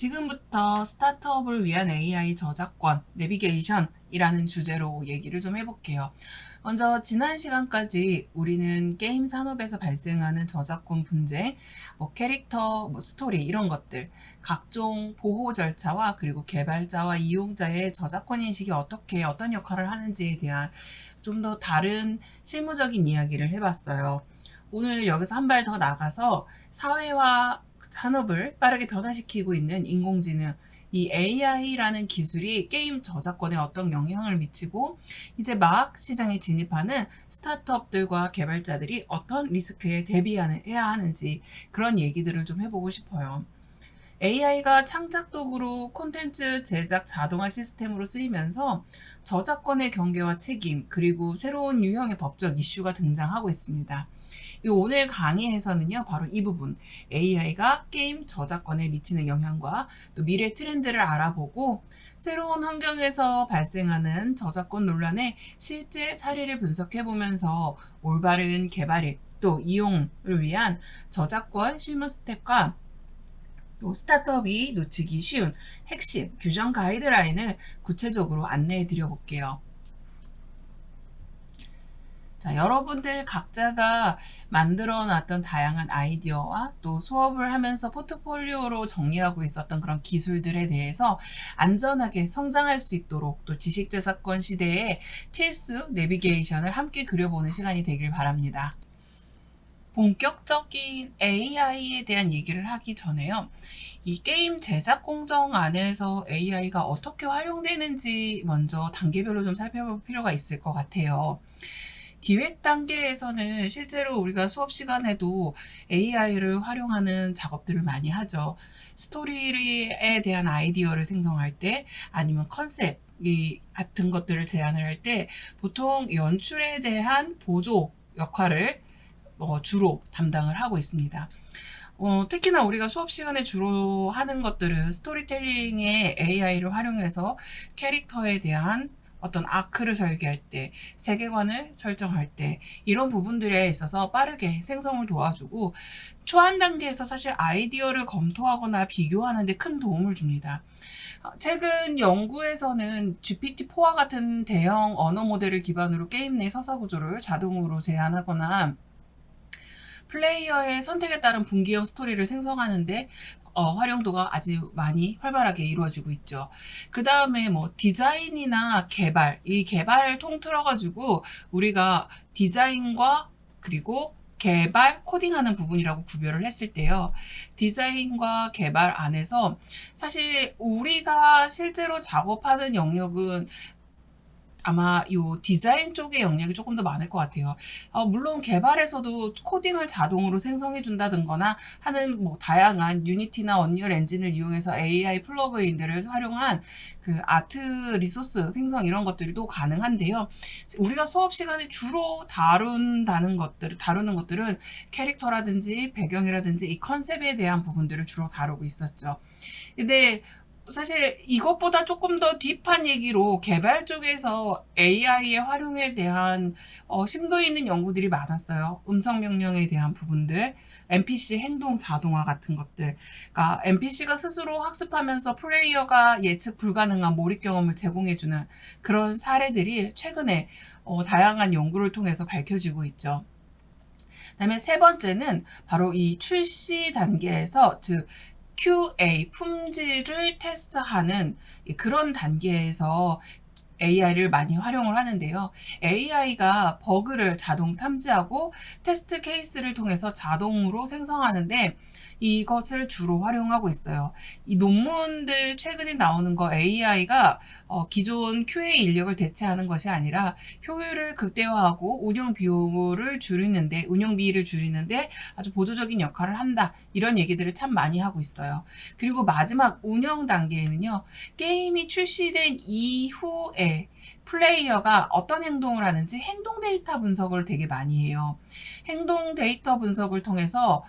지금부터 스타트업을 위한 AI 저작권, 내비게이션이라는 주제로 얘기를 좀 해볼게요. 먼저 지난 시간까지 우리는 게임 산업에서 발생하는 저작권 분쟁, 캐릭터, 스토리 이런 것들, 각종 보호 절차와 그리고 개발자와 이용자의 저작권 인식이 어떤 역할을 하는지에 대한 좀 더 다른 실무적인 이야기를 해봤어요. 오늘 여기서 한 발 더 나가서 사회와 산업을 빠르게 변화시키고 있는 인공지능, 이 AI라는 기술이 게임 저작권에 어떤 영향을 미치고 이제 막 시장에 진입하는 스타트업들과 개발자들이 어떤 리스크에 대비해야 하는지 그런 얘기들을 좀 해보고 싶어요. AI가 창작 도구로 콘텐츠 제작 자동화 시스템으로 쓰이면서 저작권의 경계와 책임, 그리고 새로운 유형의 법적 이슈가 등장하고 있습니다. 오늘 강의에서는요, 바로 이 부분, AI가 게임 저작권에 미치는 영향과 또 미래 트렌드를 알아보고 새로운 환경에서 발생하는 저작권 논란의 실제 사례를 분석해보면서 올바른 개발을 또 이용을 위한 저작권 실무 스텝과 또 스타트업이 놓치기 쉬운 핵심 규정 가이드라인을 구체적으로 안내해 드려 볼게요. 자, 여러분들 각자가 만들어 놨던 다양한 아이디어와 또 수업을 하면서 포트폴리오로 정리하고 있었던 그런 기술들에 대해서 안전하게 성장할 수 있도록 또 지식재산권 시대의 필수 내비게이션을 함께 그려보는 시간이 되길 바랍니다. 본격적인 AI에 대한 얘기를 하기 전에요. 이 게임 제작 공정 안에서 AI가 어떻게 활용되는지 먼저 단계별로 좀 살펴볼 필요가 있을 것 같아요. 기획 단계에서는 실제로 우리가 수업 시간에도 AI를 활용하는 작업들을 많이 하죠. 스토리에 대한 아이디어를 생성할 때 아니면 컨셉 같은 것들을 제안을 할 때 보통 연출에 대한 보조 역할을 주로 담당을 하고 있습니다. 특히나 우리가 수업 시간에 주로 하는 것들은 스토리텔링에 AI를 활용해서 캐릭터에 대한 어떤 아크를 설계할 때, 세계관을 설정할 때 이런 부분들에 있어서 빠르게 생성을 도와주고 초안 단계에서 사실 아이디어를 검토하거나 비교하는 데 큰 도움을 줍니다. 최근 연구에서는 GPT-4와 같은 대형 언어 모델을 기반으로 게임 내 서사 구조를 자동으로 제안하거나 플레이어의 선택에 따른 분기형 스토리를 생성하는데 활용도가 아주 많이 활발하게 이루어지고 있죠. 그 다음에 디자인이나 개발, 이 개발을 통틀어가지고 우리가 디자인과 그리고 개발, 코딩하는 부분이라고 구별을 했을 때요. 디자인과 개발 안에서 사실 우리가 실제로 작업하는 영역은 아마 이 디자인 쪽의 영역이 조금 더 많을 것 같아요. 물론 개발에서도 코딩을 자동으로 생성해 준다든거나 하는 다양한 유니티나 언리얼 엔진을 이용해서 AI 플러그인들을 활용한 그 아트 리소스 생성 이런 것들도 가능한데요. 우리가 수업 시간에 주로 다루는 것들은 캐릭터라든지 배경이라든지 이 컨셉에 대한 부분들을 주로 다루고 있었죠. 근데 사실 이것보다 조금 더 딥한 얘기로 개발 쪽에서 AI의 활용에 대한 심도 있는 연구들이 많았어요. 음성 명령에 대한 부분들, NPC 행동 자동화 같은 것들. 그러니까 NPC가 스스로 학습하면서 플레이어가 예측 불가능한 몰입 경험을 제공해주는 그런 사례들이 최근에 다양한 연구를 통해서 밝혀지고 있죠. 그다음에 세 번째는 바로 이 출시 단계에서 즉 QA, 품질을 테스트하는 그런 단계에서 AI를 많이 활용을 하는데요. AI가 버그를 자동 탐지하고 테스트 케이스를 통해서 자동으로 생성하는데 이것을 주로 활용하고 있어요. 이 논문들 최근에 나오는 거 AI가 기존 QA 인력을 대체하는 것이 아니라 효율을 극대화하고 운영비를 줄이는데 아주 보조적인 역할을 한다. 이런 얘기들을 참 많이 하고 있어요. 그리고 마지막 운영 단계에는요. 게임이 출시된 이후에 플레이어가 어떤 행동을 하는지 행동 데이터 분석을 되게 많이 해요. 행동 데이터 분석을 통해서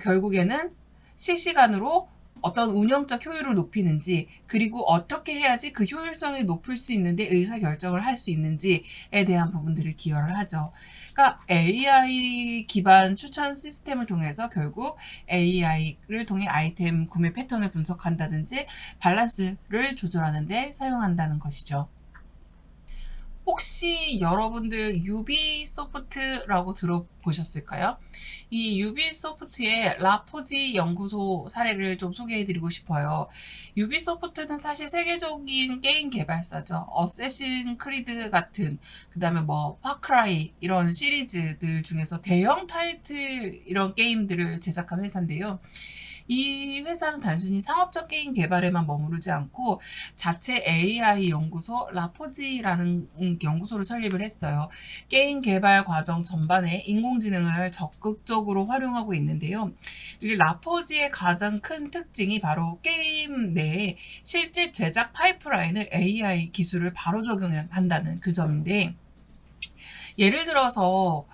결국에는 실시간으로 어떤 운영적 효율을 높이는지 그리고 어떻게 해야지 그 효율성을 높일 수 있는데 의사결정을 할 수 있는지에 대한 부분들을 기여를 하죠. 그러니까 AI 기반 추천 시스템을 통해서 결국 AI를 통해 아이템 구매 패턴을 분석한다든지 밸런스를 조절하는 데 사용한다는 것이죠. 혹시 여러분들 유비소프트라고 들어보셨을까요? 이 유비소프트의 라포지 연구소 사례를 좀 소개해드리고 싶어요. 유비소프트는 사실 세계적인 게임 개발사죠. 어쌔신 크리드 같은, 그 다음에 뭐 파크라이 이런 시리즈들 중에서 대형 타이틀 이런 게임들을 제작한 회사인데요. 이 회사는 단순히 상업적 게임 개발에만 머무르지 않고 자체 AI 연구소 라포지라는 연구소를 설립을 했어요. 게임 개발 과정 전반에 인공지능을 적극적으로 활용하고 있는데요. 이 라포지의 가장 큰 특징이 바로 게임 내에 실제 제작 파이프라인을 AI 기술을 바로 적용한다는 그 점인데, 예를 들어서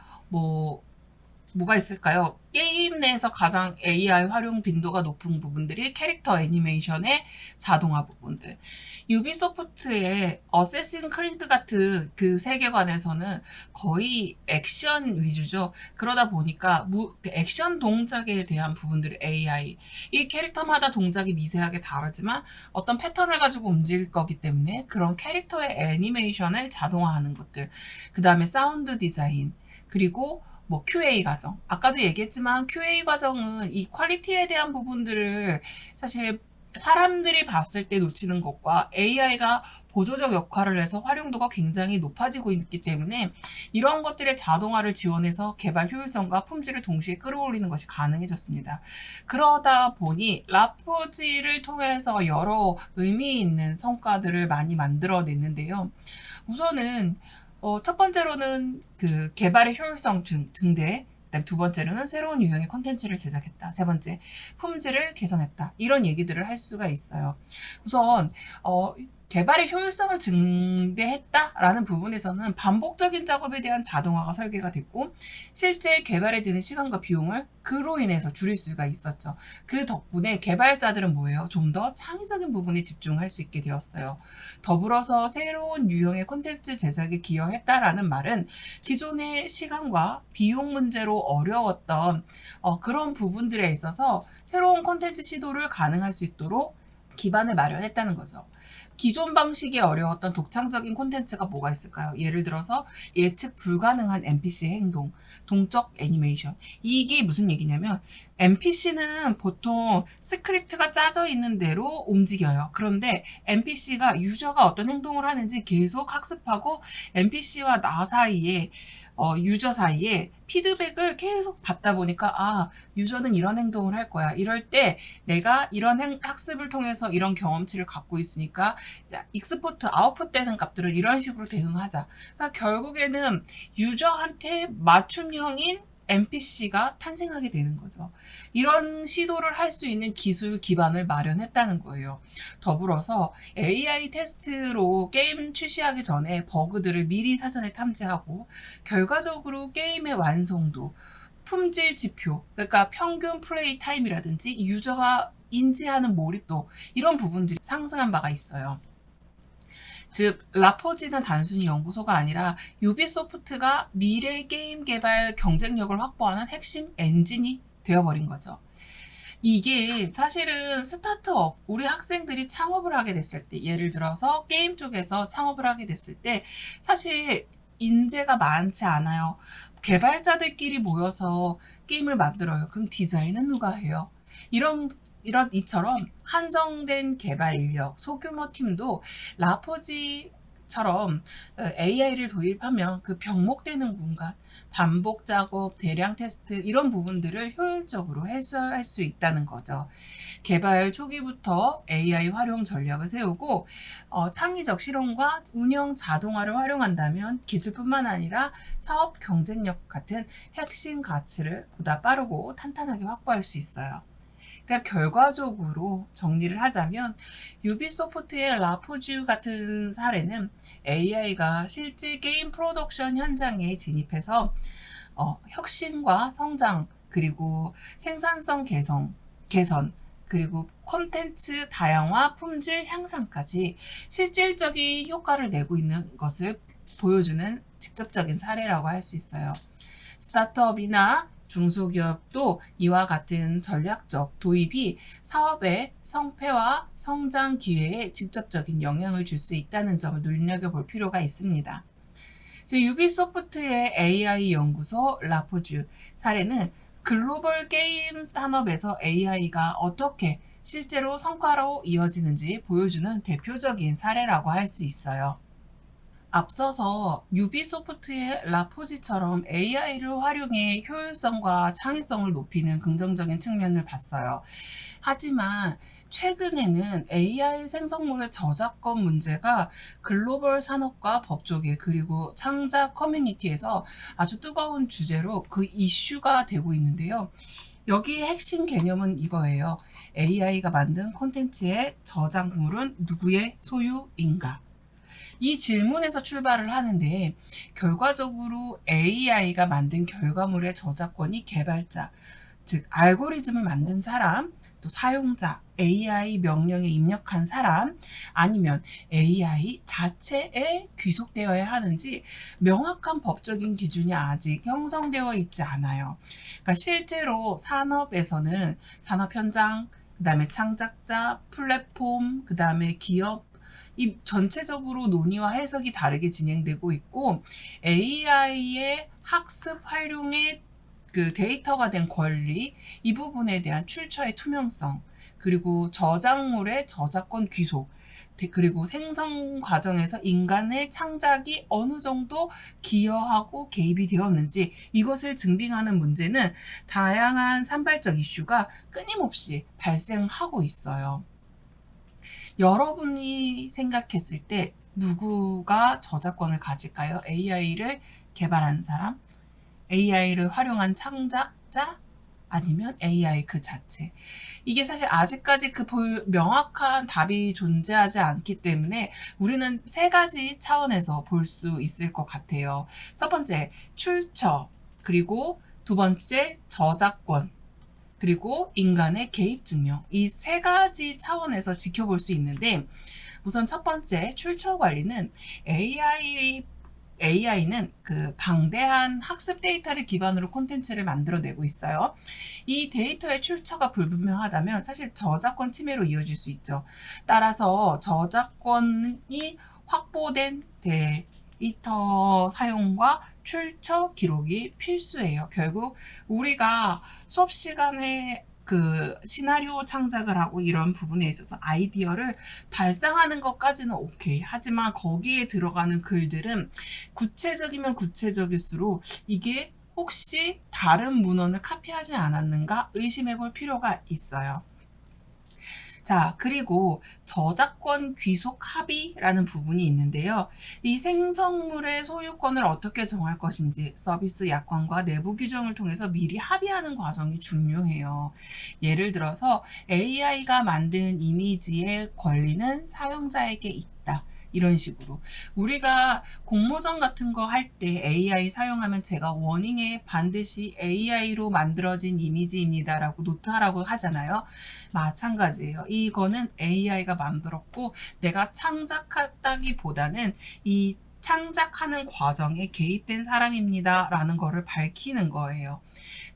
뭐가 있을까요? 게임 내에서 가장 AI 활용 빈도가 높은 부분들이 캐릭터 애니메이션의 자동화 부분들. 유비소프트의 어쌔신 크리드 같은 그 세계관에서는 거의 액션 위주죠. 그러다 보니까 액션 동작에 대한 부분들이 AI. 이 캐릭터마다 동작이 미세하게 다르지만 어떤 패턴을 가지고 움직일 거기 때문에 그런 캐릭터의 애니메이션을 자동화하는 것들. 그 다음에 사운드 디자인. 그리고 QA 과정. 아까도 얘기했지만 QA 과정은 이 퀄리티에 대한 부분들을 사실 사람들이 봤을 때 놓치는 것과 AI가 보조적 역할을 해서 활용도가 굉장히 높아지고 있기 때문에 이런 것들의 자동화를 지원해서 개발 효율성과 품질을 동시에 끌어올리는 것이 가능해졌습니다. 그러다 보니 라포지를 통해서 여러 의미 있는 성과들을 많이 만들어냈는데요. 우선은 첫 번째로는 그 개발의 효율성 증대, 그다음 두 번째로는 새로운 유형의 콘텐츠를 제작했다. 세 번째, 품질을 개선했다. 이런 얘기들을 할 수가 있어요. 우선 개발의 효율성을 증대했다라는 부분에서는 반복적인 작업에 대한 자동화가 설계가 됐고 실제 개발에 드는 시간과 비용을 그로 인해서 줄일 수가 있었죠. 그 덕분에 개발자들은 뭐예요? 좀 더 창의적인 부분에 집중할 수 있게 되었어요. 더불어서 새로운 유형의 콘텐츠 제작에 기여했다라는 말은 기존의 시간과 비용 문제로 어려웠던 그런 부분들에 있어서 새로운 콘텐츠 시도를 가능할 수 있도록 기반을 마련했다는 거죠. 기존 방식이 어려웠던 독창적인 콘텐츠가 뭐가 있을까요? 예를 들어서 예측 불가능한 NPC의 행동, 동적 애니메이션. 이게 무슨 얘기냐면 NPC는 보통 스크립트가 짜져 있는 대로 움직여요. 그런데 NPC가 유저가 어떤 행동을 하는지 계속 학습하고 NPC와 나 사이에 유저 사이에 피드백을 계속 받다 보니까 유저는 이런 행동을 할 거야. 이럴 때 내가 이런 학습을 통해서 이런 경험치를 갖고 있으니까 익스포트, 아웃풋 되는 값들을 이런 식으로 대응하자. 그러니까 결국에는 유저한테 맞춤형인 NPC가 탄생하게 되는 거죠. 이런 시도를 할 수 있는 기술 기반을 마련했다는 거예요. 더불어서 AI 테스트로 게임 출시하기 전에 버그들을 미리 사전에 탐지하고 결과적으로 게임의 완성도, 품질 지표, 그러니까 평균 플레이 타임이라든지 유저가 인지하는 몰입도 이런 부분들이 상승한 바가 있어요. 즉 라포지는 단순히 연구소가 아니라 유비소프트가 미래 게임 개발 경쟁력을 확보하는 핵심 엔진이 되어버린 거죠. 이게 사실은 스타트업, 우리 학생들이 창업을 하게 됐을 때, 예를 들어서 게임 쪽에서 창업을 하게 됐을 때 사실 인재가 많지 않아요. 개발자들끼리 모여서 게임을 만들어요. 그럼 디자인은 누가 해요? 이처럼 한정된 개발 인력, 소규모 팀도 라포지처럼 AI를 도입하면 그 병목되는 공간, 반복 작업, 대량 테스트 이런 부분들을 효율적으로 해소할 수 있다는 거죠. 개발 초기부터 AI 활용 전략을 세우고 창의적 실험과 운영 자동화를 활용한다면 기술뿐만 아니라 사업 경쟁력 같은 핵심 가치를 보다 빠르고 탄탄하게 확보할 수 있어요. 그러니까 결과적으로 정리를 하자면 유비소프트의 라포즈 같은 사례는 AI가 실제 게임 프로덕션 현장에 진입해서 혁신과 성장 그리고 생산성 개선 그리고 콘텐츠 다양화, 품질 향상까지 실질적인 효과를 내고 있는 것을 보여주는 직접적인 사례라고 할 수 있어요. 스타트업이나 중소기업도 이와 같은 전략적 도입이 사업의 성패와 성장 기회에 직접적인 영향을 줄 수 있다는 점을 눈여겨볼 필요가 있습니다. 유비소프트의 AI 연구소 라포주 사례는 글로벌 게임 산업에서 AI가 어떻게 실제로 성과로 이어지는지 보여주는 대표적인 사례라고 할 수 있어요. 앞서서 유비소프트의 라포지처럼 AI를 활용해 효율성과 창의성을 높이는 긍정적인 측면을 봤어요. 하지만 최근에는 AI 생성물의 저작권 문제가 글로벌 산업과 법조계 그리고 창작 커뮤니티에서 아주 뜨거운 주제로 그 이슈가 되고 있는데요. 여기의 핵심 개념은 이거예요. AI가 만든 콘텐츠의 저작물은 누구의 소유인가? 이 질문에서 출발을 하는데 결과적으로 AI가 만든 결과물의 저작권이 개발자, 즉 알고리즘을 만든 사람, 또 사용자, AI 명령에 입력한 사람, 아니면 AI 자체에 귀속되어야 하는지 명확한 법적인 기준이 아직 형성되어 있지 않아요. 그러니까 실제로 산업에서는 산업 현장, 그 다음에 창작자, 플랫폼, 그 다음에 기업, 이 전체적으로 논의와 해석이 다르게 진행되고 있고 AI의 학습 활용의 그 데이터가 된 권리, 이 부분에 대한 출처의 투명성, 그리고 저작물의 저작권 귀속, 그리고 생성 과정에서 인간의 창작이 어느 정도 기여하고 개입이 되었는지 이것을 증빙하는 문제는 다양한 산발적 이슈가 끊임없이 발생하고 있어요. 여러분이 생각했을 때 누구가 저작권을 가질까요? AI를 개발한 사람? AI를 활용한 창작자? 아니면 AI 그 자체? 이게 사실 아직까지 그 명확한 답이 존재하지 않기 때문에 우리는 세 가지 차원에서 볼 수 있을 것 같아요. 첫 번째, 출처, 그리고 두 번째, 저작권, 그리고 인간의 개입 증명, 이 세 가지 차원에서 지켜볼 수 있는데 우선 첫 번째 출처 관리는 AI는 그 방대한 학습 데이터를 기반으로 콘텐츠를 만들어내고 있어요. 이 데이터의 출처가 불분명하다면 사실 저작권 침해로 이어질 수 있죠. 따라서 저작권이 확보된 데이터 사용과 출처 기록이 필수예요. 결국 우리가 수업 시간에 그 시나리오 창작을 하고 이런 부분에 있어서 아이디어를 발상하는 것까지는 오케이. 하지만 거기에 들어가는 글들은 구체적이면 구체적일수록 이게 혹시 다른 문헌을 카피하지 않았는가 의심해 볼 필요가 있어요. 자, 그리고 저작권 귀속 합의라는 부분이 있는데요. 이 생성물의 소유권을 어떻게 정할 것인지 서비스 약관과 내부 규정을 통해서 미리 합의하는 과정이 중요해요. 예를 들어서 AI가 만든 이미지의 권리는 사용자에게 있다. 이런 식으로 우리가 공모전 같은 거 할 때 AI 사용하면 제가 워닝에 반드시 AI로 만들어진 이미지입니다 라고 노트하라고 하잖아요. 마찬가지예요. 이거는 AI가 만들었고 내가 창작했다기보다는 이 창작하는 과정에 개입된 사람입니다 라는 거를 밝히는 거예요.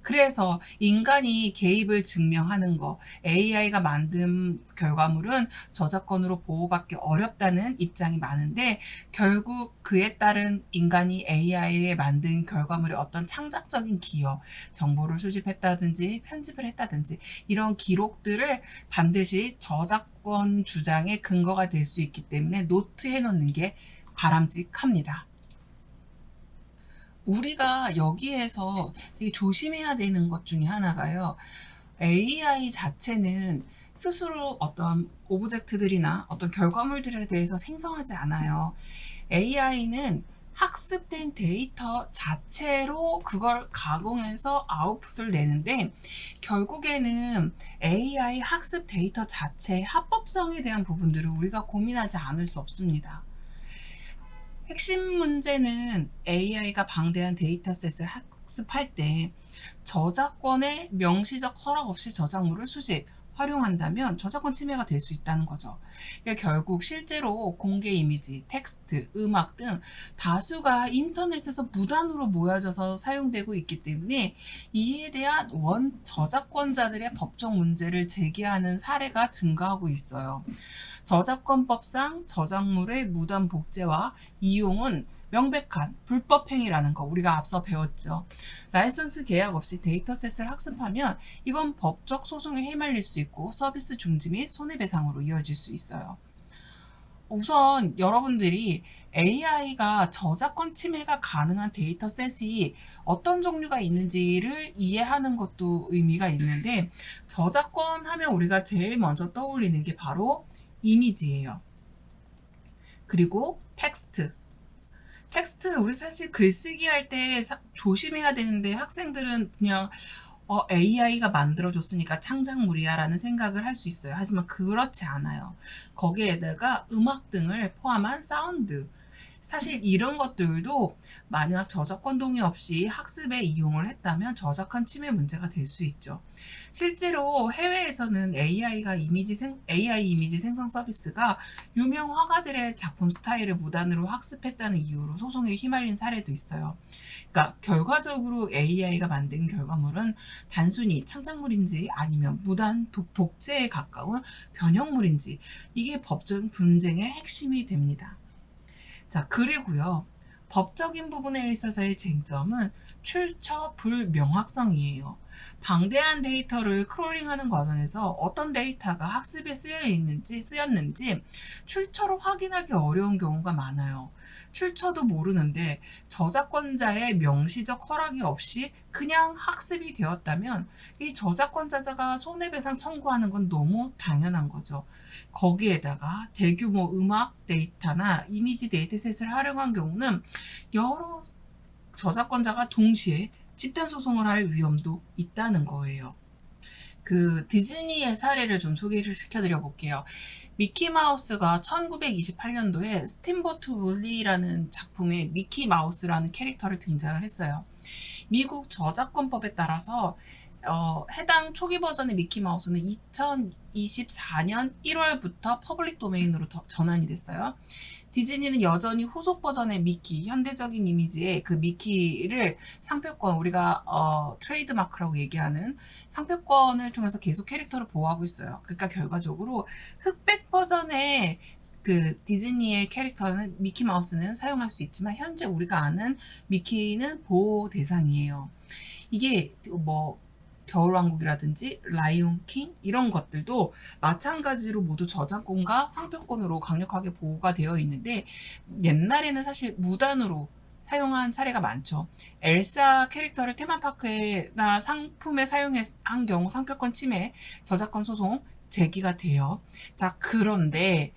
그래서 인간이 개입을 증명하는 거, AI가 만든 결과물은 저작권으로 보호받기 어렵다는 입장이 많은데 결국 그에 따른 인간이 AI에 만든 결과물의 어떤 창작적인 기여, 정보를 수집했다든지 편집을 했다든지 이런 기록들을 반드시 저작권 주장의 근거가 될 수 있기 때문에 노트해 놓는 게 바람직합니다. 우리가 여기에서 되게 조심해야 되는 것 중에 하나가요. AI 자체는 스스로 어떤 오브젝트들이나 어떤 결과물들에 대해서 생성하지 않아요. AI는 학습된 데이터 자체로 그걸 가공해서 아웃풋을 내는데 결국에는 AI 학습 데이터 자체의 합법성에 대한 부분들을 우리가 고민하지 않을 수 없습니다. 핵심 문제는 AI가 방대한 데이터셋을 학습할 때 저작권의 명시적 허락 없이 저작물을 수집 활용한다면 저작권 침해가 될 수 있다는 거죠. 그러니까 결국 실제로 공개 이미지, 텍스트, 음악 등 다수가 인터넷에서 무단으로 모여져서 사용되고 있기 때문에 이에 대한 저작권자들의 법적 문제를 제기하는 사례가 증가하고 있어요. 저작권법상 저작물의 무단 복제와 이용은 명백한 불법 행위라는 거 우리가 앞서 배웠죠. 라이선스 계약 없이 데이터셋을 학습하면 이건 법적 소송에 휘말릴 수 있고 서비스 중지 및 손해배상으로 이어질 수 있어요. 우선 여러분들이 AI가 저작권 침해가 가능한 데이터셋이 어떤 종류가 있는지를 이해하는 것도 의미가 있는데, 저작권 하면 우리가 제일 먼저 떠올리는 게 바로 이미지예요. 그리고 텍스트 우리 사실 글쓰기 할 때 조심해야 되는데 학생들은 그냥 AI가 만들어줬으니까 창작물이야 라는 생각을 할 수 있어요. 하지만 그렇지 않아요. 거기에다가 음악 등을 포함한 사운드, 사실 이런 것들도 만약 저작권 동의 없이 학습에 이용을 했다면 저작권 침해 문제가 될 수 있죠. 실제로 해외에서는 AI 이미지 생성 서비스가 유명 화가들의 작품 스타일을 무단으로 학습했다는 이유로 소송에 휘말린 사례도 있어요. 그러니까 결과적으로 AI가 만든 결과물은 단순히 창작물인지 아니면 무단 복제에 가까운 변형물인지 이게 법적 분쟁의 핵심이 됩니다. 자, 그리고요. 법적인 부분에 있어서의 쟁점은 출처 불명확성이에요. 방대한 데이터를 크롤링하는 과정에서 어떤 데이터가 학습에 쓰였는지 출처로 확인하기 어려운 경우가 많아요. 출처도 모르는데 저작권자의 명시적 허락이 없이 그냥 학습이 되었다면 이 저작권자가 손해배상 청구하는 건 너무 당연한 거죠. 거기에다가 대규모 음악 데이터나 이미지 데이터셋을 활용한 경우는 여러 저작권자가 동시에 집단 소송을 할 위험도 있다는 거예요. 그 디즈니의 사례를 좀 소개를 시켜드려 볼게요. 미키마우스가 1928년도에 스팀보트 윌리라는 작품에 미키마우스라는 캐릭터를 등장을 했어요. 미국 저작권법에 따라서 해당 초기 버전의 미키마우스는 2024년 1월부터 퍼블릭 도메인으로 전환이 됐어요. 디즈니는 여전히 후속 버전의 미키, 현대적인 이미지의 그 미키를 상표권, 우리가 트레이드마크라고 얘기하는 상표권을 통해서 계속 캐릭터를 보호하고 있어요. 그러니까 결과적으로 흑백 버전의 그 디즈니의 캐릭터는 미키마우스는 사용할 수 있지만 현재 우리가 아는 미키는 보호 대상이에요. 이게 겨울왕국이라든지 라이온킹 이런 것들도 마찬가지로 모두 저작권과 상표권으로 강력하게 보호가 되어 있는데 옛날에는 사실 무단으로 사용한 사례가 많죠. 엘사 캐릭터를 테마파크나 상품에 사용한 경우 상표권 침해, 저작권 소송 제기가 돼요. 자, 그런데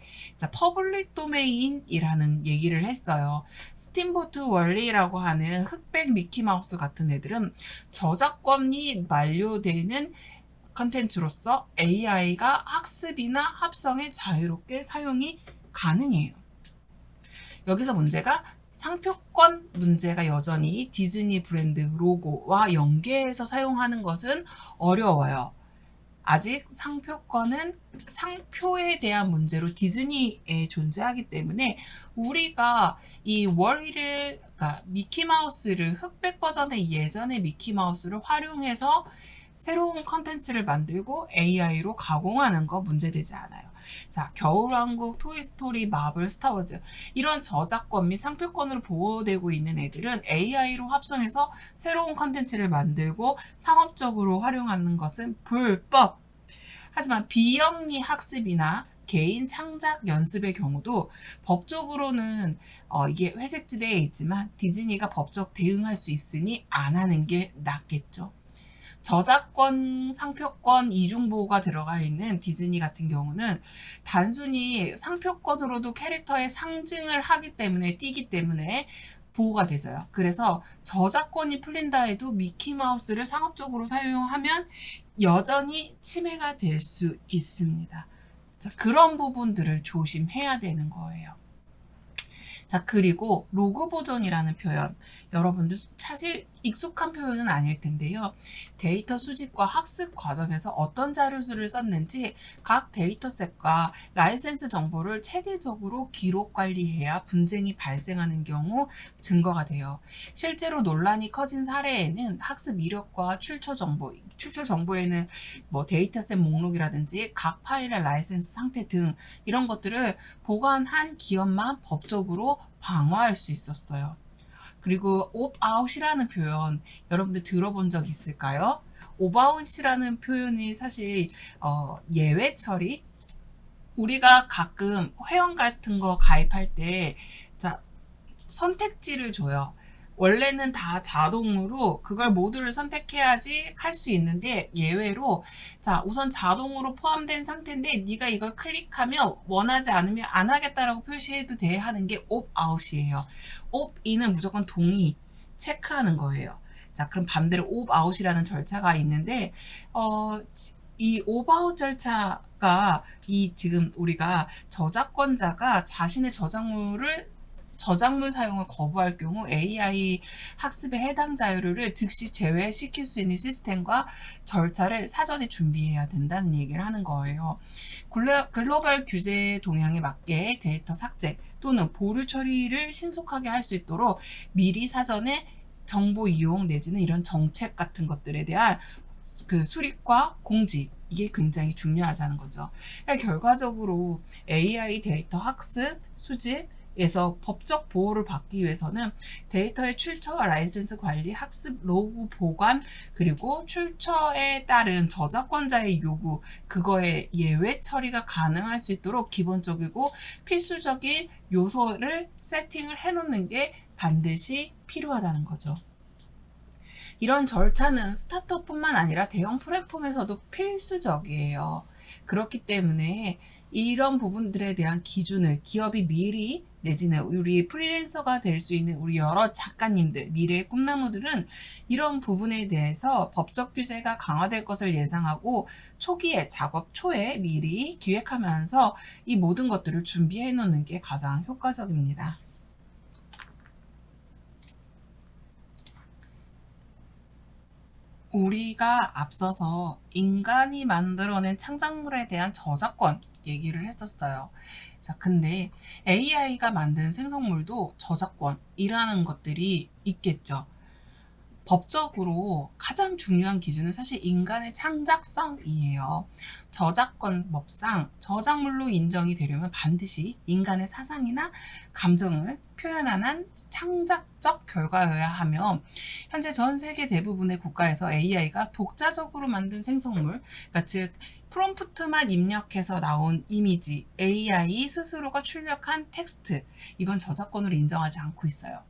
퍼블릭 도메인이라는 얘기를 했어요. 스팀보트 월리라고 하는 흑백 미키마우스 같은 애들은 저작권이 만료되는 컨텐츠로서 AI가 학습이나 합성에 자유롭게 사용이 가능해요. 여기서 문제가 상표권 문제가 여전히 디즈니 브랜드 로고와 연계해서 사용하는 것은 어려워요. 아직 상표권은 상표에 대한 문제로 디즈니에 존재하기 때문에 우리가 이 월리를, 그러니까 미키마우스를 흑백 버전의 예전의 미키마우스를 활용해서 새로운 컨텐츠를 만들고 AI로 가공하는 거 문제되지 않아요. 자, 겨울왕국, 토이스토리, 마블, 스타워즈 이런 저작권 및 상표권으로 보호되고 있는 애들은 AI로 합성해서 새로운 컨텐츠를 만들고 상업적으로 활용하는 것은 불법. 하지만 비영리 학습이나 개인 창작 연습의 경우도 법적으로는 이게 회색지대에 있지만 디즈니가 법적 대응할 수 있으니 안 하는 게 낫겠죠. 저작권, 상표권 이중보호가 들어가 있는 디즈니 같은 경우는 단순히 상표권으로도 캐릭터의 상징을 띄기 때문에 보호가 되죠. 그래서 저작권이 풀린다 해도 미키마우스를 상업적으로 사용하면 여전히 침해가 될 수 있습니다. 자, 그런 부분들을 조심해야 되는 거예요. 자, 그리고 로그 보존이라는 표현. 여러분들 사실 익숙한 표현은 아닐 텐데요. 데이터 수집과 학습 과정에서 어떤 자료수를 썼는지 각 데이터셋과 라이센스 정보를 체계적으로 기록 관리해야 분쟁이 발생하는 경우 증거가 돼요. 실제로 논란이 커진 사례에는 학습 이력과 출처 정보에는 뭐 데이터셋 목록이라든지 각 파일의 라이센스 상태 등 이런 것들을 보관한 기업만 법적으로 방어할 수 있었어요. 그리고 옵아웃이라는 표현 여러분들 들어본 적 있을까요? 옵아웃이라는 표현이 사실 예외 처리, 우리가 가끔 회원 같은 거 가입할 때 자, 선택지를 줘요. 원래는 다 자동으로 그걸 모두를 선택해야지 할 수 있는데 예외로 자 우선 자동으로 포함된 상태인데 네가 이걸 클릭하면 원하지 않으면 안 하겠다라고 표시해도 돼 하는 게 옵아웃이에요. 옵인은 무조건 동의 체크하는 거예요. 자 그럼 반대로 옵아웃이라는 절차가 있는데 이 옵아웃 절차가 지금 우리가 저작권자가 자신의 저작물 사용을 거부할 경우 AI 학습에 해당 자료를 즉시 제외시킬 수 있는 시스템과 절차를 사전에 준비해야 된다는 얘기를 하는 거예요. 글로벌 규제 동향에 맞게 데이터 삭제 또는 보류 처리를 신속하게 할 수 있도록 미리 사전에 정보 이용 내지는 이런 정책 같은 것들에 대한 그 수립과 공지 이게 굉장히 중요하다는 거죠. 그러니까 결과적으로 AI 데이터 학습, 수집 에서 법적 보호를 받기 위해서는 데이터의 출처와 라이센스 관리, 학습 로그 보관, 그리고 출처에 따른 저작권자의 요구, 그거의 예외 처리가 가능할 수 있도록 기본적이고 필수적인 요소를 세팅을 해놓는 게 반드시 필요하다는 거죠. 이런 절차는 스타트업뿐만 아니라 대형 플랫폼에서도 필수적이에요. 그렇기 때문에 이런 부분들에 대한 기준을 기업이 미리 내지는 우리 프리랜서가 될 수 있는 우리 여러 작가님들, 미래의 꿈나무들은 이런 부분에 대해서 법적 규제가 강화될 것을 예상하고 초기에 작업 초에 미리 기획하면서 이 모든 것들을 준비해 놓는 게 가장 효과적입니다. 우리가 앞서서 인간이 만들어낸 창작물에 대한 저작권 얘기를 했었어요. 자, 근데 AI가 만든 생성물도 저작권이라는 것들이 있겠죠. 법적으로 가장 중요한 기준은 사실 인간의 창작성이에요. 저작권법상 저작물로 인정이 되려면 반드시 인간의 사상이나 감정을 표현하는 창작적 결과여야 하며 현재 전 세계 대부분의 국가에서 AI가 독자적으로 만든 생성물, 그러니까 즉 프롬프트만 입력해서 나온 이미지, AI 스스로가 출력한 텍스트, 이건 저작권으로 인정하지 않고 있어요.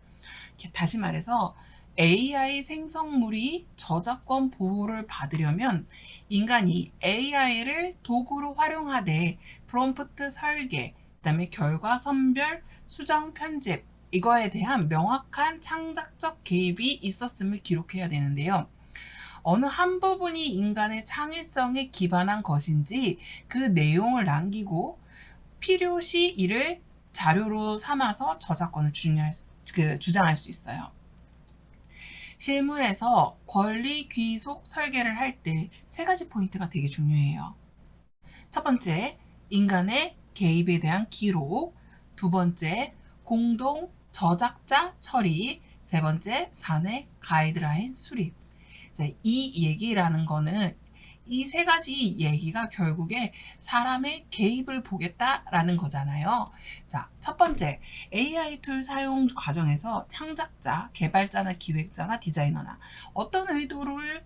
다시 말해서 AI 생성물이 저작권 보호를 받으려면 인간이 AI를 도구로 활용하되 프롬프트 설계, 그다음에 결과 선별, 수정 편집 이거에 대한 명확한 창작적 개입이 있었음을 기록해야 되는데요. 어느 한 부분이 인간의 창의성에 기반한 것인지 그 내용을 남기고 필요시 이를 자료로 삼아서 저작권을 주장할 수 있어요. 실무에서 권리 귀속 설계를 할 때 세 가지 포인트가 되게 중요해요. 첫 번째, 인간의 개입에 대한 기록. 두 번째, 공동 저작자 처리. 세 번째, 사내 가이드라인 수립. 자, 이 얘기라는 거는 이 세 가지 얘기가 결국에 사람의 개입을 보겠다라는 거잖아요. 자, 첫 번째, AI 툴 사용 과정에서 창작자, 개발자나 기획자나 디자이너나 어떤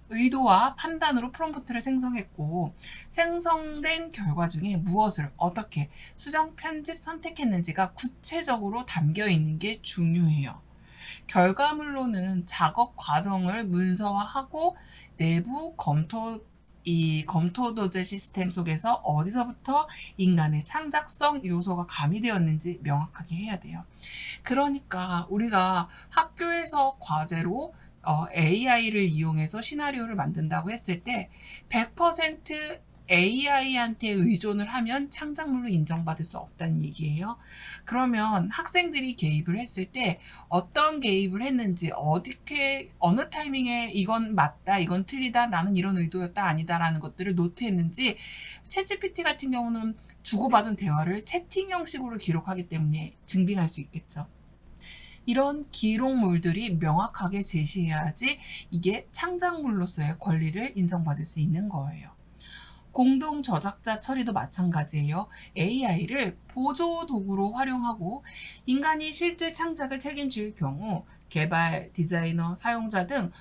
의도와 판단으로 프롬프트를 생성했고 생성된 결과 중에 무엇을 어떻게 수정, 편집, 선택했는지가 구체적으로 담겨 있는 게 중요해요. 결과물로는 작업 과정을 문서화하고 내부 검토 도제 시스템 속에서 어디서부터 인간의 창작성 요소가 가미되었는지 명확하게 해야 돼요. 그러니까 우리가 학교에서 과제로 AI를 이용해서 시나리오를 만든다고 했을 때 100% AI한테 의존을 하면 창작물로 인정받을 수 없다는 얘기예요. 그러면 학생들이 개입을 했을 때 어떤 개입을 했는지, 어떻게, 어느 타이밍에 이건 맞다, 이건 틀리다, 나는 이런 의도였다, 아니다라는 것들을 노트했는지, 챗GPT 같은 경우는 주고받은 대화를 채팅 형식으로 기록하기 때문에 증빙할 수 있겠죠. 이런 기록물들이 명확하게 제시해야지 이게 창작물로서의 권리를 인정받을 수 있는 거예요. 공동 저작자 처리도 마찬가지예요. AI를 보조 도구로 활용하고 인간이 실제 창작을 책임질 경우 개발, 디자이너, 사용자 등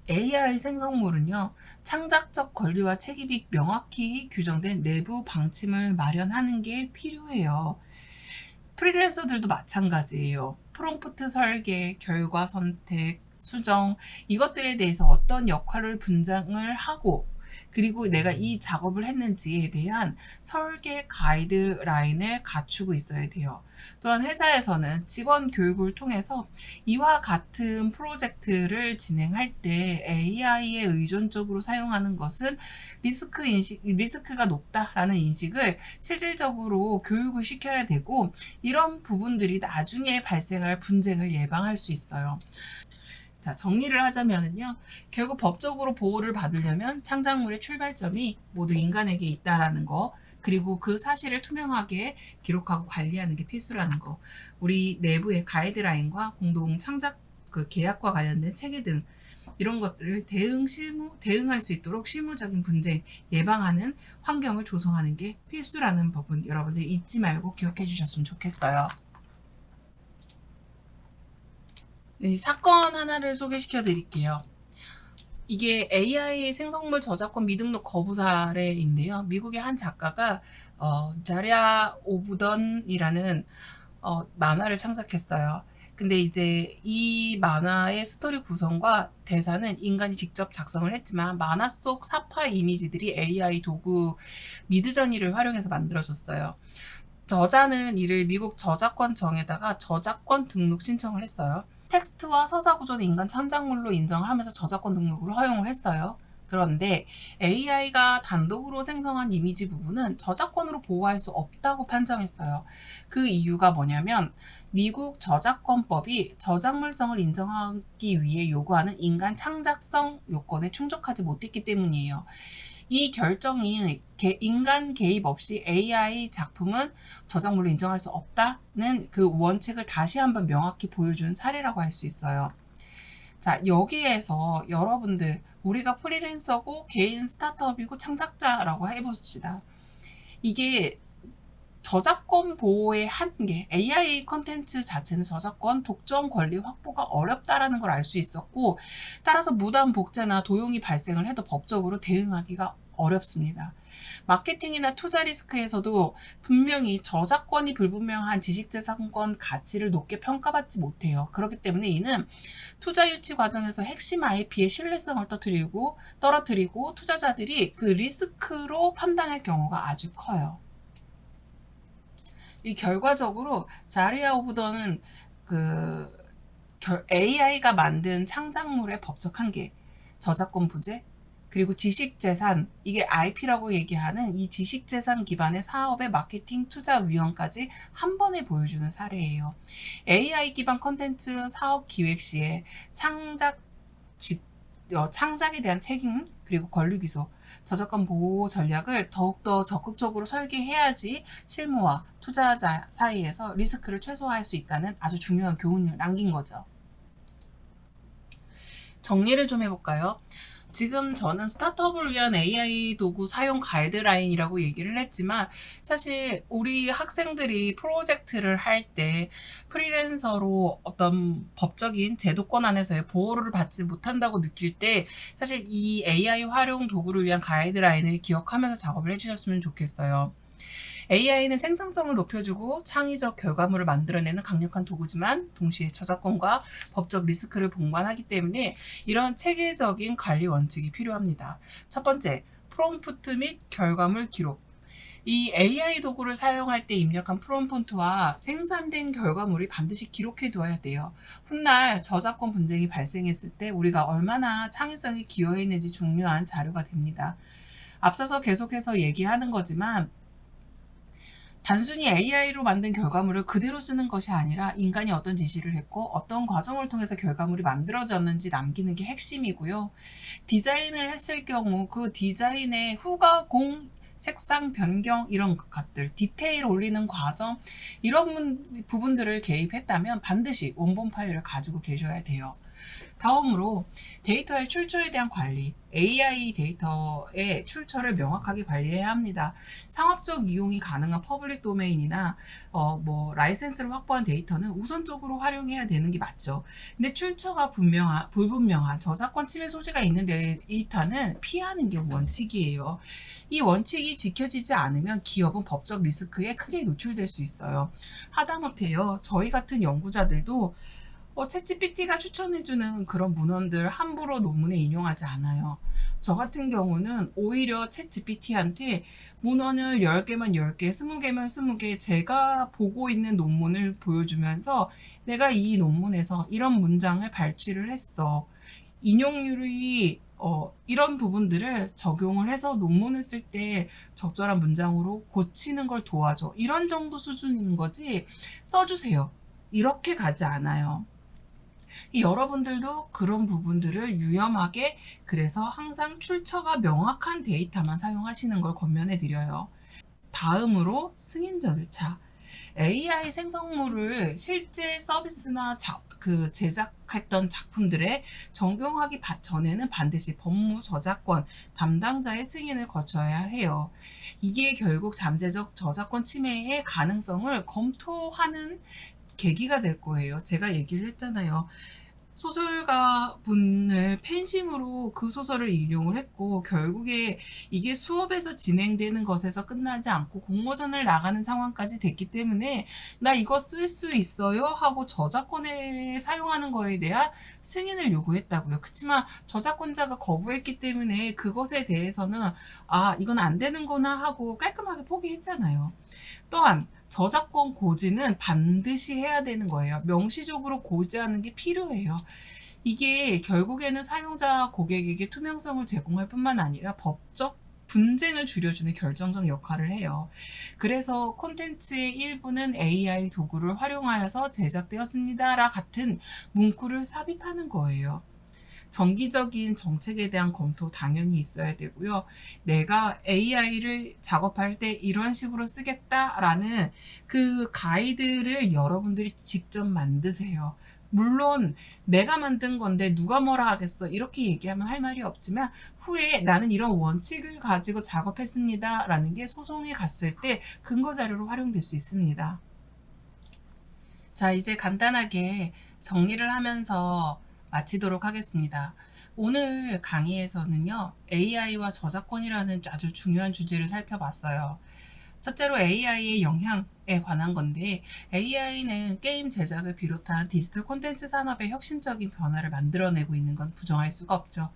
AI 생성물은요, 창작적 권리와 책임이 명확히 규정된 내부 방침을 마련하는 게 필요해요. 프리랜서들도 마찬가지예요. 프롬프트 설계, 결과 선택, 수정, 이것들에 대해서 어떤 역할을 분장을 하고, 그리고 내가 이 작업을 했는지에 대한 설계 가이드라인을 갖추고 있어야 돼요. 또한 회사에서는 직원 교육을 통해서 이와 같은 프로젝트를 진행할 때 AI에 의존적으로 사용하는 것은 리스크가 높다라는 인식을 실질적으로 교육을 시켜야 되고, 이런 부분들이 나중에 발생할 분쟁을 예방할 수 있어요. 자, 정리를 하자면은요, 결국 법적으로 보호를 받으려면 창작물의 출발점이 모두 인간에게 있다라는 거, 그리고 그 사실을 투명하게 기록하고 관리하는 게 필수라는 거, 우리 내부의 가이드라인과 공동 창작 계약과 관련된 체계 등 이런 것들을 대응할 수 있도록 실무적인 분쟁 예방하는 환경을 조성하는 게 필수라는 부분, 여러분들 잊지 말고 기억해 주셨으면 좋겠어요. 이 사건 하나를 소개시켜 드릴게요. 이게 AI 생성물 저작권 미등록 거부 사례인데요. 미국의 한 작가가 자리아 오브던이라는 만화를 창작했어요. 근데 이제 이 만화의 스토리 구성과 대사는 인간이 직접 작성을 했지만 만화 속 사파 이미지들이 AI 도구 미드저니를 활용해서 만들어졌어요. 저자는 이를 미국 저작권청에다가 저작권 등록 신청을 했어요. 텍스트와 서사 구조는 인간 창작물로 인정을 하면서 저작권 등록을 허용을 했어요. 그런데 AI가 단독으로 생성한 이미지 부분은 저작권으로 보호할 수 없다고 판정했어요. 그 이유가 뭐냐면 미국 저작권법이 저작물성을 인정하기 위해 요구하는 인간 창작성 요건에 충족하지 못했기 때문이에요. 이 결정이 인간 개입 없이 AI 작품은 저작물로 인정할 수 없다는 그 원칙을 다시 한번 명확히 보여준 사례라고 할 수 있어요. 자, 여기에서 여러분들, 우리가 프리랜서고 개인 스타트업이고 창작자라고 해봅시다. 이게 저작권 보호의 한계, AI 컨텐츠 자체는 저작권 독점 권리 확보가 어렵다라는 걸 알 수 있었고, 따라서 무단 복제나 도용이 발생을 해도 법적으로 대응하기가 어렵습니다. 마케팅이나 투자 리스크에서도 분명히 저작권이 불분명한 지식재산권 가치를 높게 평가받지 못해요. 그렇기 때문에 이는 투자 유치 과정에서 핵심 IP의 신뢰성을 떨어뜨리고 투자자들이 그 리스크로 판단할 경우가 아주 커요. 이 결과적으로 자리아 오브던은 AI가 만든 창작물의 법적 한계, 저작권 부재, 그리고 지식재산, 이게 IP라고 얘기하는 이 지식재산 기반의 사업의 마케팅 투자 위험까지 한 번에 보여주는 사례예요. AI 기반 콘텐츠 사업 기획 시에 창작에 대한 책임, 그리고 권리 기소, 저작권 보호 전략을 더욱더 적극적으로 설계해야지 실무와 투자자 사이에서 리스크를 최소화할 수 있다는 아주 중요한 교훈을 남긴 거죠. 정리를 좀 해볼까요? 지금 저는 스타트업을 위한 AI 도구 사용 가이드라인이라고 얘기를 했지만, 사실 우리 학생들이 프로젝트를 할 때 프리랜서로 어떤 법적인 제도권 안에서의 보호를 받지 못한다고 느낄 때 사실 이 AI 활용 도구를 위한 가이드라인을 기억하면서 작업을 해주셨으면 좋겠어요. AI는 생산성을 높여주고 창의적 결과물을 만들어내는 강력한 도구지만 동시에 저작권과 법적 리스크를 동반하기 때문에 이런 체계적인 관리 원칙이 필요합니다. 첫 번째, 프롬프트 및 결과물 기록. 이 AI 도구를 사용할 때 입력한 프롬프트와 생산된 결과물이 반드시 기록해 두어야 돼요. 훗날 저작권 분쟁이 발생했을 때 우리가 얼마나 창의성이 기여했는지 중요한 자료가 됩니다. 앞서서 계속해서 얘기하는 거지만 단순히 AI로 만든 결과물을 그대로 쓰는 것이 아니라 인간이 어떤 지시를 했고 어떤 과정을 통해서 결과물이 만들어졌는지 남기는 게 핵심이고요. 디자인을 했을 경우 그 디자인의 후가 공, 색상 변경 이런 것들, 디테일 올리는 과정 이런 부분들을 개입했다면 반드시 원본 파일을 가지고 계셔야 돼요. 다음으로 데이터의 출처에 대한 관리, AI 데이터의 출처를 명확하게 관리해야 합니다. 상업적 이용이 가능한 퍼블릭 도메인이나 라이센스를 확보한 데이터는 우선적으로 활용해야 되는 게 맞죠. 근데 출처가 불분명한 저작권 침해 소지가 있는 데이터는 피하는 게 원칙이에요. 이 원칙이 지켜지지 않으면 기업은 법적 리스크에 크게 노출될 수 있어요. 하다못해요, 저희 같은 연구자들도 챗GPT가 추천해주는 그런 문헌들 함부로 논문에 인용하지 않아요. 저 같은 경우는 오히려 챗GPT한테 문헌을 10개만 10개, 20개만 20개 제가 보고 있는 논문을 보여주면서 내가 이 논문에서 이런 문장을 발췌를 했어. 인용률이 이런 부분들을 적용을 해서 논문을 쓸 때 적절한 문장으로 고치는 걸 도와줘. 이런 정도 수준인 거지 써주세요. 이렇게 가지 않아요. 여러분들도 그런 부분들을 유념하게, 그래서 항상 출처가 명확한 데이터만 사용하시는 걸 권면해 드려요. 다음으로 승인 절차. AI 생성물을 실제 서비스나 제작했던 작품들에 적용하기 전에는 반드시 법무 저작권 담당자의 승인을 거쳐야 해요. 이게 결국 잠재적 저작권 침해의 가능성을 검토하는 계기가 될 거예요. 제가 얘기를 했잖아요. 소설가 분을 팬심으로 그 소설을 인용을 했고 결국에 이게 수업에서 진행되는 것에서 끝나지 않고 공모전을 나가는 상황까지 됐기 때문에 나 이거 쓸 수 있어요? 하고 저작권에 사용하는 거에 대한 승인을 요구했다고요. 그렇지만 저작권자가 거부했기 때문에 그것에 대해서는 이건 안 되는구나 하고 깔끔하게 포기했잖아요. 또한 저작권 고지는 반드시 해야 되는 거예요. 명시적으로 고지하는 게 필요해요. 이게 결국에는 사용자 고객에게 투명성을 제공할 뿐만 아니라 법적 분쟁을 줄여주는 결정적 역할을 해요. 그래서 콘텐츠의 일부는 AI 도구를 활용하여서 제작되었습니다라 같은 문구를 삽입하는 거예요. 정기적인 정책에 대한 검토 당연히 있어야 되고요. 내가 AI를 작업할 때 이런 식으로 쓰겠다라는 그 가이드를 여러분들이 직접 만드세요. 물론 내가 만든 건데 누가 뭐라 하겠어 이렇게 얘기하면 할 말이 없지만 후에 나는 이런 원칙을 가지고 작업했습니다 라는 게 소송에 갔을 때 근거 자료로 활용될 수 있습니다. 자, 이제 간단하게 정리를 하면서 마치도록 하겠습니다. 오늘 강의에서는요, AI와 저작권이라는 아주 중요한 주제를 살펴봤어요. 첫째로 AI의 영향에 관한 건데, AI는 게임 제작을 비롯한 디지털 콘텐츠 산업의 혁신적인 변화를 만들어내고 있는 건 부정할 수가 없죠.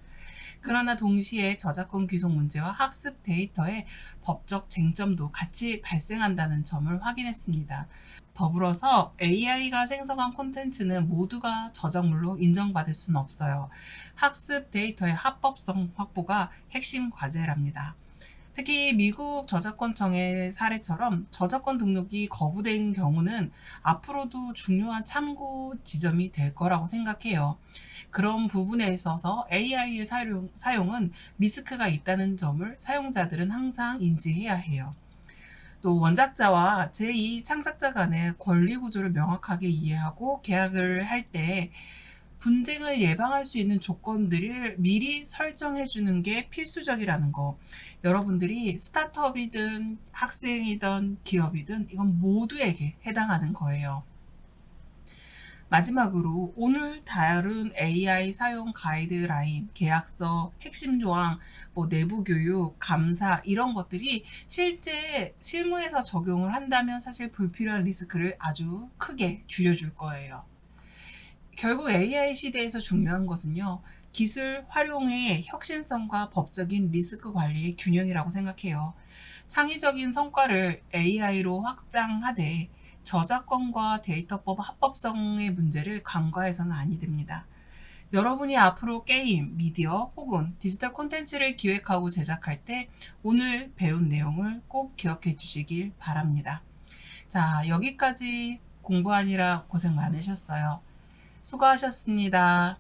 그러나 동시에 저작권 귀속 문제와 학습 데이터의 법적 쟁점도 같이 발생한다는 점을 확인했습니다. 더불어서 AI가 생성한 콘텐츠는 모두가 저작물로 인정받을 수는 없어요. 학습 데이터의 합법성 확보가 핵심 과제랍니다. 특히 미국 저작권청의 사례처럼 저작권 등록이 거부된 경우는 앞으로도 중요한 참고 지점이 될 거라고 생각해요. 그런 부분에 있어서 AI의 사용은 리스크가 있다는 점을 사용자들은 항상 인지해야 해요. 또 원작자와 제2 창작자 간의 권리 구조를 명확하게 이해하고 계약을 할 때 분쟁을 예방할 수 있는 조건들을 미리 설정해 주는 게 필수적이라는 거. 여러분들이 스타트업이든 학생이든 기업이든 이건 모두에게 해당하는 거예요. 마지막으로 오늘 다룬 AI 사용 가이드라인, 계약서, 핵심 조항, 내부 교육, 감사 이런 것들이 실제 실무에서 적용을 한다면 사실 불필요한 리스크를 아주 크게 줄여줄 거예요. 결국 AI 시대에서 중요한 것은요, 기술 활용의 혁신성과 법적인 리스크 관리의 균형이라고 생각해요. 창의적인 성과를 AI로 확장하되 저작권과 데이터법 합법성의 문제를 간과해서는 아니 됩니다. 여러분이 앞으로 게임, 미디어 혹은 디지털 콘텐츠를 기획하고 제작할 때 오늘 배운 내용을 꼭 기억해 주시길 바랍니다. 자, 여기까지 공부하느라 고생 많으셨어요. 수고하셨습니다.